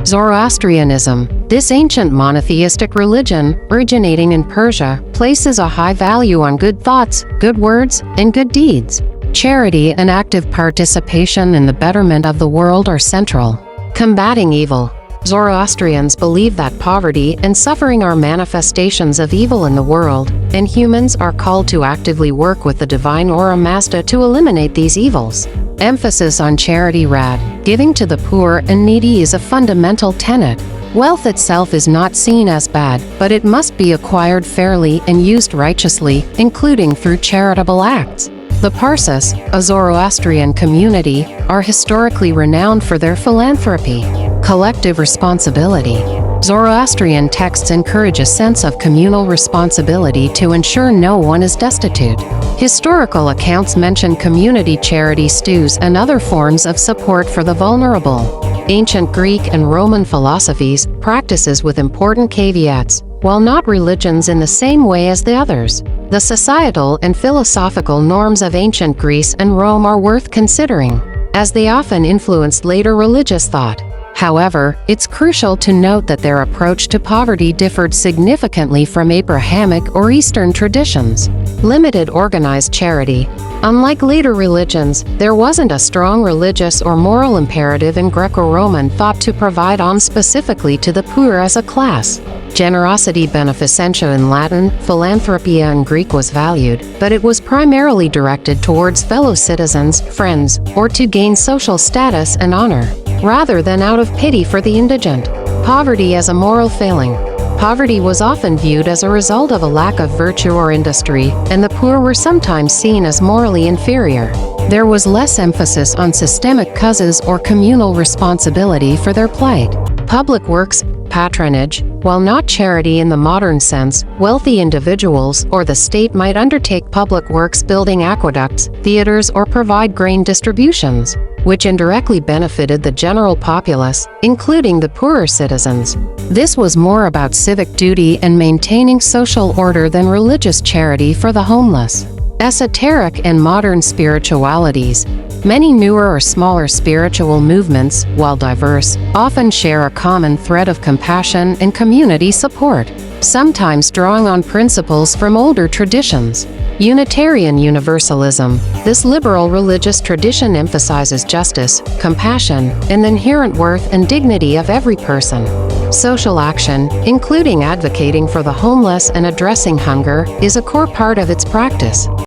Zoroastrianism, this ancient monotheistic religion, originating in Persia, places a high value on good thoughts, good words, and good deeds. Charity and active participation in the betterment of the world are central. Combating evil. Zoroastrians believe that poverty and suffering are manifestations of evil in the world, and humans are called to actively work with the divine Ahura Mazda to eliminate these evils. Emphasis on charity. Giving to the poor and needy is a fundamental tenet. Wealth itself is not seen as bad, but it must be acquired fairly and used righteously, including through charitable acts. The Parsis, a Zoroastrian community, are historically renowned for their philanthropy. Collective responsibility. Zoroastrian texts encourage a sense of communal responsibility to ensure no one is destitute. Historical accounts mention community charity stews and other forms of support for the vulnerable. Ancient Greek and Roman philosophies, practices with important caveats, while not religions in the same way as the others. The societal and philosophical norms of ancient Greece and Rome are worth considering, as they often influenced later religious thought. However, it's crucial to note that their approach to poverty differed significantly from Abrahamic or Eastern traditions. Limited organized charity. Unlike later religions, there wasn't a strong religious or moral imperative in Greco-Roman thought to provide alms specifically to the poor as a class. Generosity beneficentia in Latin, philanthropia in Greek was valued, but it was primarily directed towards fellow citizens, friends, or to gain social status and honor, rather than out of pity for the indigent. Poverty as a moral failing. Poverty was often viewed as a result of a lack of virtue or industry, and the poor were sometimes seen as morally inferior. There was less emphasis on systemic causes or communal responsibility for their plight. Public works, patronage. While not charity in the modern sense, wealthy individuals or the state might undertake public works building aqueducts, theaters, or provide grain distributions, which indirectly benefited the general populace, including the poorer citizens. This was more about civic duty and maintaining social order than religious charity for the homeless. Esoteric and modern spiritualities. Many newer or smaller spiritual movements, while diverse, often share a common thread of compassion and community support, sometimes drawing on principles from older traditions. Unitarian Universalism. This liberal religious tradition emphasizes justice, compassion, and the inherent worth and dignity of every person. Social action, including advocating for the homeless and addressing hunger, is a core part of its practice.